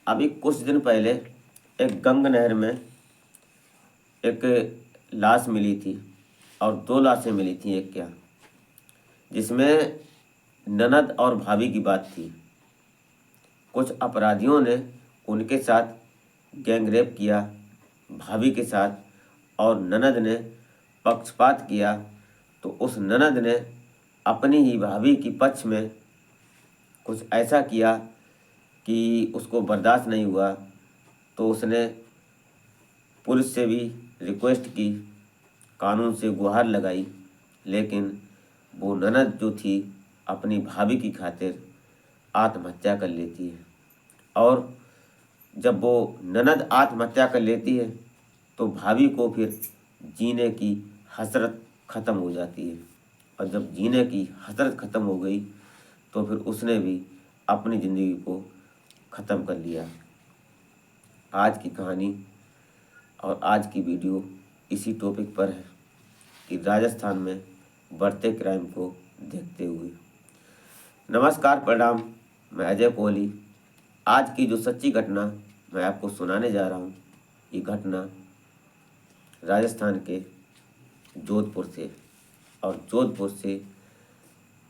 अभी कुछ दिन पहले एक गंग नहर में एक लाश मिली थी और दो लाशें मिली थी एक क्या, जिसमें ननद और भाभी की बात थी। कुछ अपराधियों ने उनके साथ गैंगरेप किया भाभी के साथ और ननद ने पक्षपात किया, तो उस ननद ने अपनी ही भाभी की पक्ष में कुछ ऐसा किया कि उसको बर्दाश्त नहीं हुआ, तो उसने पुलिस से भी रिक्वेस्ट की, कानून से गुहार लगाई, लेकिन वो ननद जो थी अपनी भाभी की खातिर आत्महत्या कर लेती है। और जब वो ननद आत्महत्या कर लेती है तो भाभी को फिर जीने की हसरत ख़त्म हो जाती है, और जब जीने की हसरत ख़त्म हो गई तो फिर उसने भी अपनी ज़िंदगी को ख़त्म कर लिया। आज की कहानी और आज की वीडियो इसी टॉपिक पर है कि राजस्थान में बढ़ते क्राइम को देखते हुए। नमस्कार, प्रणाम, मैं अजय कोहली। आज की जो सच्ची घटना मैं आपको सुनाने जा रहा हूँ, ये घटना राजस्थान के जोधपुर से, और जोधपुर से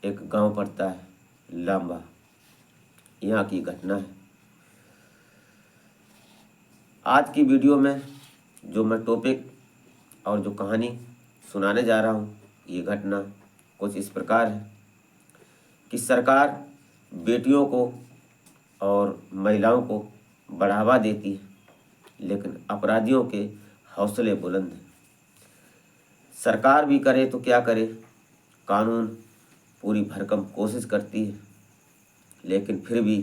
एक गांव पड़ता है लांबा, यहाँ की घटना है। आज की वीडियो में जो मैं टॉपिक और जो कहानी सुनाने जा रहा हूँ, ये घटना कुछ इस प्रकार है कि सरकार बेटियों को और महिलाओं को बढ़ावा देती है, लेकिन अपराधियों के हौसले बुलंद हैं। सरकार भी करे तो क्या करे, कानून पूरी भरकम कोशिश करती है, लेकिन फिर भी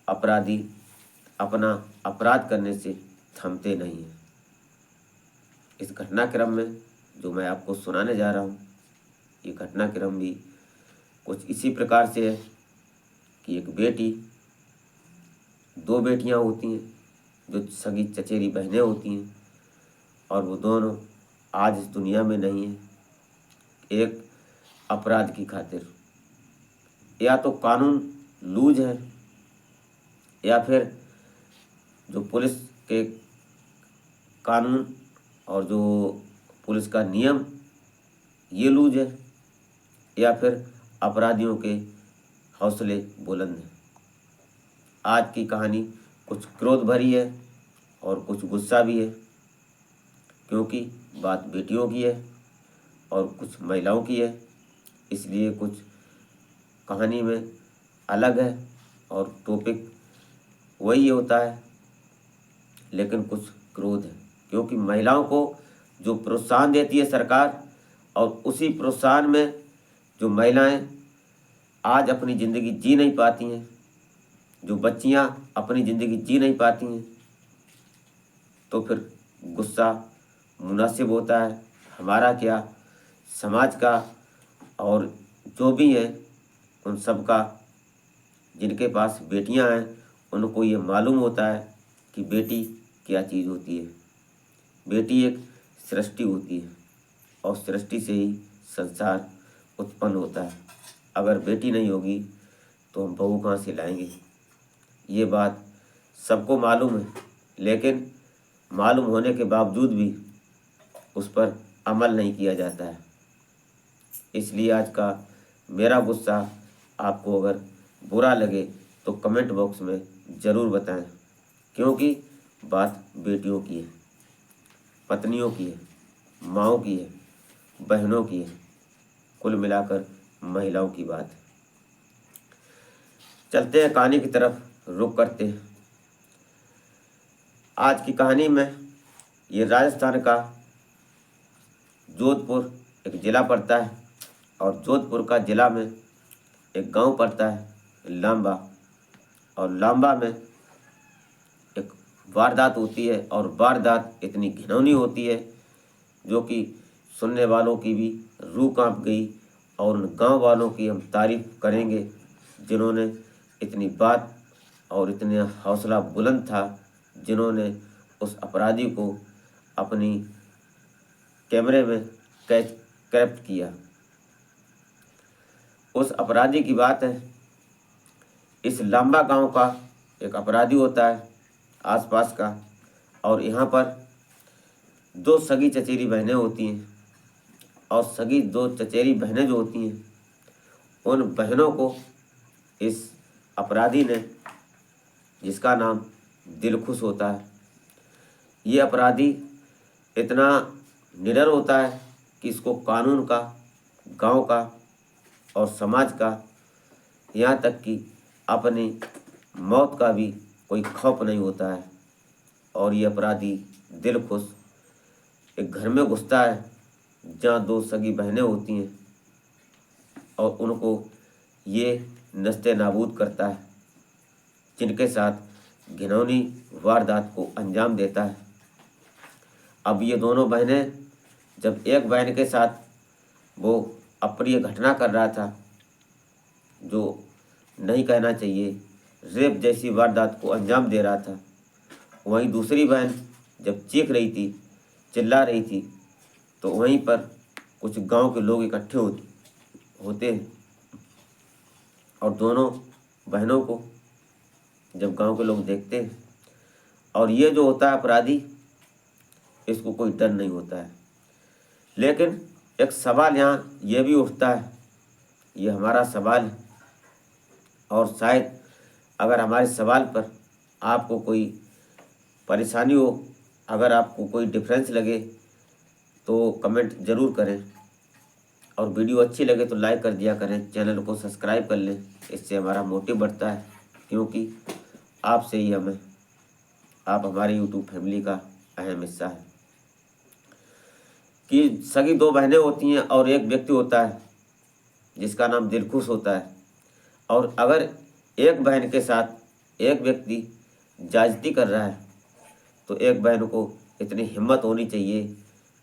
अपराधी अपना अपराध करने से थमते नहीं हैं। इस घटनाक्रम में जो मैं आपको सुनाने जा रहा हूँ, ये घटनाक्रम भी कुछ इसी प्रकार से है कि एक बेटी, दो बेटियाँ होती हैं जो सगी चचेरी बहनें होती हैं, और वो दोनों आज इस दुनिया में नहीं हैं। एक अपराध की खातिर, या तो कानून लूज है, या फिर जो पुलिस के कानून और जो पुलिस का नियम ये लूज है, या फिर अपराधियों के हौसले बुलंद हैं। आज की कहानी कुछ क्रोध भरी है और कुछ गुस्सा भी है, क्योंकि बात बेटियों की है और कुछ महिलाओं की है, इसलिए कुछ कहानी में अलग है और टॉपिक वही होता है, लेकिन कुछ क्रोध है, क्योंकि महिलाओं को जो प्रोत्साहन देती है सरकार, और उसी प्रोत्साहन में जो महिलाएं आज अपनी ज़िंदगी जी नहीं पाती हैं, जो बच्चियां अपनी ज़िंदगी जी नहीं पाती हैं, तो फिर गुस्सा मुनासिब होता है। हमारा क्या, समाज का और जो भी है उन सब का, जिनके पास बेटियां हैं उनको ये मालूम होता है कि बेटी क्या चीज़ होती है। बेटी एक सृष्टि होती है और सृष्टि से ही संसार उत्पन्न होता है। अगर बेटी नहीं होगी तो हम बहू कहाँ से लाएंगे। ये बात सबको मालूम है, लेकिन मालूम होने के बावजूद भी उस पर अमल नहीं किया जाता है। इसलिए आज का मेरा गुस्सा आपको अगर बुरा लगे तो कमेंट बॉक्स में ज़रूर बताएं, क्योंकि बात बेटियों की है, पत्नियों की है, माँओं की है, बहनों की है, कुल मिलाकर महिलाओं की बात है। चलते हैं कहानी की तरफ, रुक करते हैं। आज की कहानी में ये राजस्थान का जोधपुर एक ज़िला पड़ता है, और जोधपुर का ज़िला में एक गांव पड़ता है लांबा, और लांबा में एक वारदात होती है, और वारदात इतनी घिनौनी होती है जो कि सुनने वालों की भी रूह कांप गई, और उन गांव वालों की हम तारीफ़ करेंगे जिन्होंने इतनी बात और इतने हौसला बुलंद था, जिन्होंने उस अपराधी को अपनी कैमरे में कैप्ट किया। उस अपराधी की बात है इस लांबा गांव का एक अपराधी होता है आसपास का, और यहाँ पर दो सगी चचेरी बहनें होती हैं, और सगी दो चचेरी बहनें जो होती हैं उन बहनों को इस अपराधी ने, जिसका नाम दिलखुश होता है, ये अपराधी इतना निडर होता है कि इसको कानून का, गांव का और समाज का, यहाँ तक कि अपनी मौत का भी कोई खौफ नहीं होता है। और ये अपराधी दिलखुश एक घर में घुसता है जहाँ दो सगी बहनें होती हैं, और उनको ये नस्ते नाबूद करता है, जिनके साथ घिनौनी वारदात को अंजाम देता है। अब ये दोनों बहनें, जब एक बहन के साथ वो अप्रिय घटना कर रहा था, जो नहीं कहना चाहिए, रेप जैसी वारदात को अंजाम दे रहा था, वहीं दूसरी बहन जब चीख रही थी, चिल्ला रही थी, तो वहीं पर कुछ गांव के लोग इकट्ठे होते हैं, और दोनों बहनों को जब गांव के लोग देखते हैं, और ये जो होता है अपराधी, इसको कोई डर नहीं होता है। लेकिन एक सवाल यहाँ ये भी उठता है, ये हमारा सवाल है, और शायद अगर हमारे सवाल पर आपको कोई परेशानी हो, अगर आपको कोई डिफरेंस लगे तो कमेंट ज़रूर करें, और वीडियो अच्छी लगे तो लाइक कर दिया करें, चैनल को सब्सक्राइब कर लें। इससे हमारा मोटिव बढ़ता है, क्योंकि आपसे ही आप हमारी यूट्यूब फैमिली का अहम हिस्सा है। कि सगी दो बहनें होती हैं और एक व्यक्ति होता है जिसका नाम दिलखुश होता है, और अगर एक बहन के साथ एक व्यक्ति ज्यादती कर रहा है तो एक बहन को इतनी हिम्मत होनी चाहिए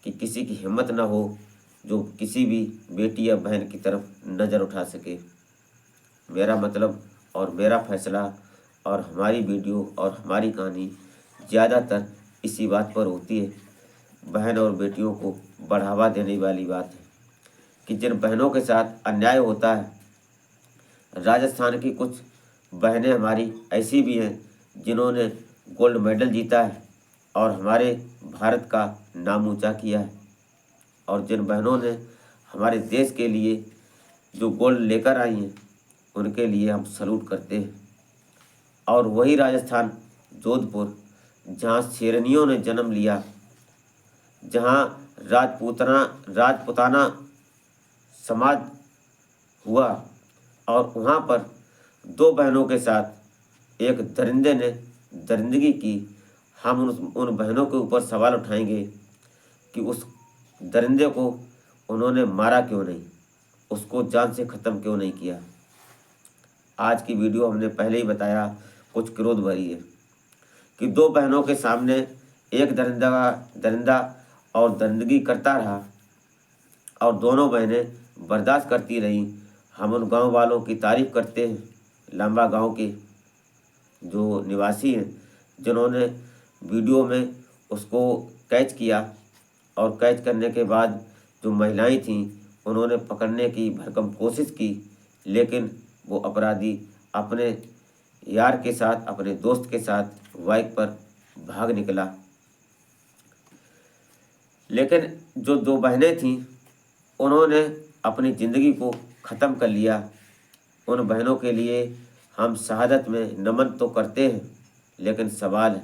कि किसी की हिम्मत ना हो जो किसी भी बेटी या बहन की तरफ नज़र उठा सके। मेरा मतलब और मेरा फैसला और हमारी वीडियो और हमारी कहानी ज़्यादातर इसी बात पर होती है, बहन और बेटियों को बढ़ावा देने वाली बात है। कि जिन बहनों के साथ अन्याय होता है, राजस्थान की कुछ बहनें हमारी ऐसी भी हैं जिन्होंने गोल्ड मेडल जीता है और हमारे भारत का नाम ऊंचा किया है, और जिन बहनों ने हमारे देश के लिए जो गोल्ड लेकर आई हैं उनके लिए हम सल्यूट करते हैं। और वही राजस्थान जोधपुर, जहाँ शेरनियों ने जन्म लिया, जहाँ राजपुताना समाज हुआ, और वहाँ पर दो बहनों के साथ एक दरिंदे ने दरिंदगी की। हम उन बहनों के ऊपर सवाल उठाएंगे कि उस दरिंदे को उन्होंने मारा क्यों नहीं, उसको जान से ख़त्म क्यों नहीं किया। आज की वीडियो हमने पहले ही बताया कुछ क्रोध भरी है कि दो बहनों के सामने एक दरिंदा और दरिंदगी करता रहा, और दोनों बहनें बर्दाश्त करती रहीं। हम उन गांव वालों की तारीफ़ करते हैं, लांबा गांव के जो निवासी हैं, जिन्होंने वीडियो में उसको कैच किया, और कैच करने के बाद जो महिलाएं थीं उन्होंने पकड़ने की भरकम कोशिश की, लेकिन वो अपराधी अपने यार के साथ, अपने दोस्त के साथ बाइक पर भाग निकला। लेकिन जो दो बहनें थीं उन्होंने अपनी ज़िंदगी को ख़त्म कर लिया। उन बहनों के लिए हम शहादत में नमन तो करते हैं, लेकिन सवाल है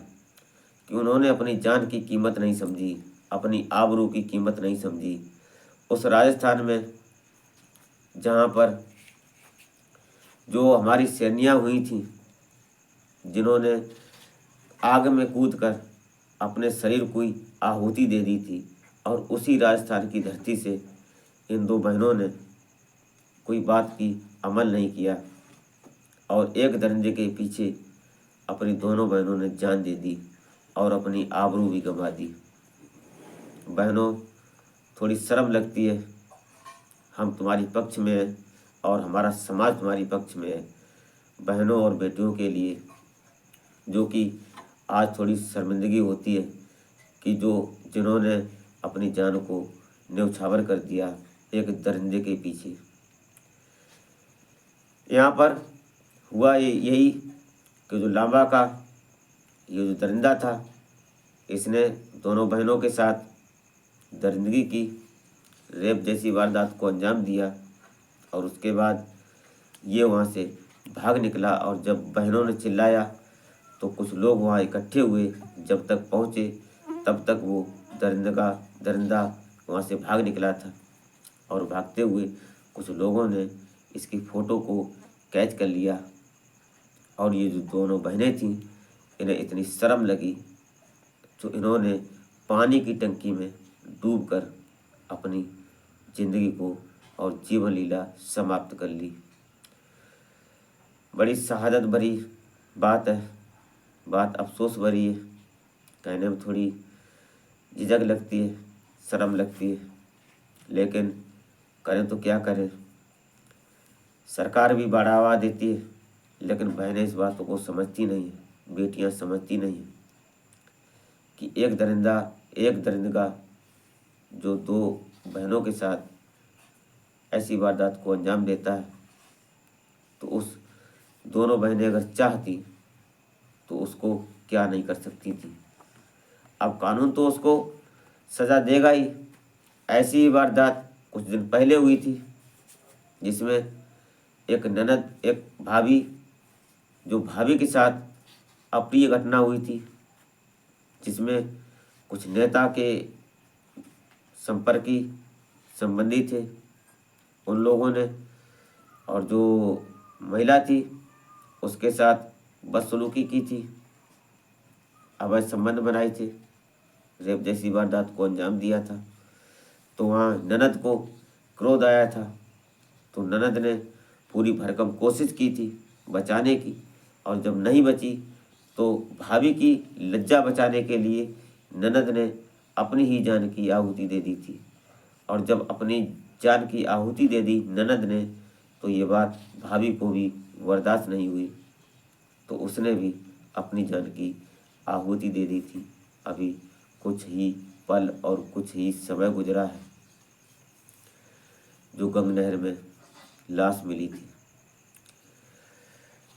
कि उन्होंने अपनी जान की कीमत नहीं समझी, अपनी आबरू की कीमत नहीं समझी। उस राजस्थान में जहाँ पर जो हमारी सैनियाँ हुई थीं, जिन्होंने आग में कूदकर अपने शरीर को आहुति दे दी थी, और उसी राजस्थान की धरती से इन दो बहनों ने कोई बात की अमल नहीं किया, और एक दरिंदे के पीछे अपनी दोनों बहनों ने जान दे दी और अपनी आबरू भी गंवा दी। बहनों, थोड़ी शर्म लगती है, हम तुम्हारी पक्ष में हैं और हमारा समाज तुम्हारी पक्ष में है। बहनों और बेटियों के लिए जो कि आज थोड़ी शर्मिंदगी होती है कि जिन्होंने अपनी जान को न्यौछावर कर दिया एक दरिंदे के पीछे। यहाँ पर हुआ यही कि जो लांबा का ये जो दरिंदा था, इसने दोनों बहनों के साथ दरिंदगी की, रेप जैसी वारदात को अंजाम दिया और उसके बाद ये वहाँ से भाग निकला। और जब बहनों ने चिल्लाया तो कुछ लोग वहाँ इकट्ठे हुए, जब तक पहुँचे तब तक वो दरिंदा वहाँ से भाग निकला था। और भागते हुए कुछ लोगों ने इसकी फ़ोटो को कैच कर लिया और ये जो दोनों बहनें थीं, इन्हें इतनी शर्म लगी तो इन्होंने पानी की टंकी में डूबकर अपनी ज़िंदगी को और जीवन लीला समाप्त कर ली। बड़ी शहादत भरी बात है, बात अफसोस भरी है, कहने में थोड़ी झिझक लगती है, शर्म लगती है, लेकिन करें तो क्या करें। सरकार भी बढ़ावा देती है लेकिन बहनें इस बातों को समझती नहीं है, बेटियां समझती नहीं हैं कि एक दरिंदा जो दो बहनों के साथ ऐसी वारदात को अंजाम देता है तो उस दोनों बहनें अगर चाहती तो उसको क्या नहीं कर सकती थी। अब कानून तो उसको सज़ा देगा ही। ऐसी ही वारदात कुछ दिन पहले हुई थी जिसमें एक भाभी, जो भाभी के साथ अप्रिय घटना हुई थी, जिसमें कुछ नेता के संपर्की संबंधी थे उन लोगों ने, और जो महिला थी उसके साथ बदसलूकी की थी, अवैध संबंध बनाए थे, रेप जैसी वारदात को अंजाम दिया था। तो वहाँ ननद को क्रोध आया था तो ननद ने पूरी भरकम कोशिश की थी बचाने की, और जब नहीं बची तो भाभी की लज्जा बचाने के लिए ननद ने अपनी ही जान की आहुति दे दी थी। और जब अपनी जान की आहुति दे दी ननद ने तो ये बात भाभी को भी बर्दाश्त नहीं हुई, तो उसने भी अपनी जान की आहुति दे दी थी। अभी कुछ ही पल और कुछ ही समय गुजरा है जो गंग नहर में लाश मिली थी।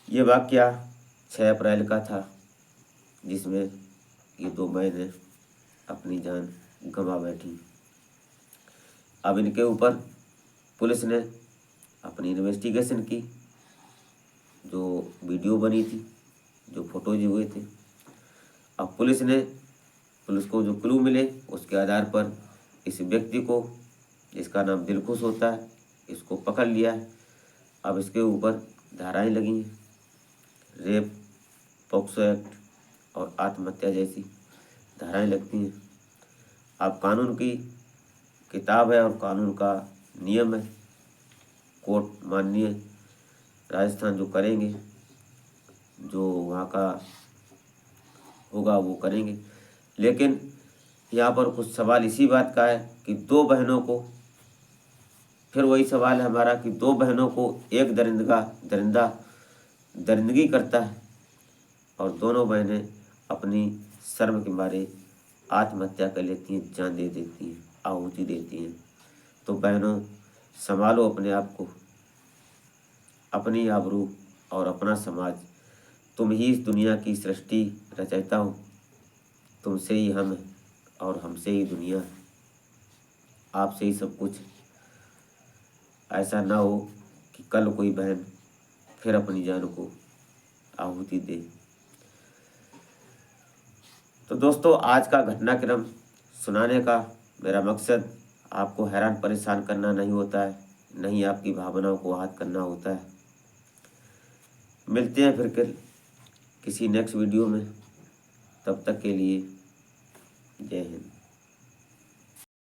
ये वाकया 6 अप्रैल का था जिसमें ये दो बहनें अपनी जान गंवा बैठी। अब इनके ऊपर पुलिस ने अपनी इन्वेस्टिगेशन की, जो वीडियो बनी थी, जो फोटोज हुए थे। अब पुलिस को जो क्लू मिले उसके आधार पर इस व्यक्ति को, जिसका नाम दिलखुश होता है, इसको पकड़ लिया है। अब इसके ऊपर धाराएं लगी हैं, रेप, पॉक्सो एक्ट और आत्महत्या जैसी धाराएं लगती हैं। अब कानून की किताब है और कानून का नियम है, कोर्ट माननीय राजस्थान जो करेंगे, जो वहाँ का होगा वो करेंगे। लेकिन यहाँ पर कुछ सवाल इसी बात का है कि दो बहनों को, फिर वही सवाल है हमारा कि दो बहनों को एक दरिंदा दरिंदगी करता है और दोनों बहनें अपनी शर्म के मारे आत्महत्या कर लेती हैं, जान दे देती हैं, आहुति देती हैं। तो बहनों, संभालो अपने आप को, अपनी आबरू और अपना समाज। तुम ही इस दुनिया की सृष्टि रचयिता हो, तुमसे ही हम हैं और हमसे ही दुनिया है, आपसे ही सब कुछ। ऐसा ना हो कि कल कोई बहन फिर अपनी जान को आहुति दे। तो दोस्तों, आज का घटनाक्रम सुनाने का मेरा मकसद आपको हैरान परेशान करना नहीं होता है, नहीं आपकी भावनाओं को आहत करना होता है। मिलते हैं फिर किसी नेक्स्ट वीडियो में, तब तक के लिए जय हिंद।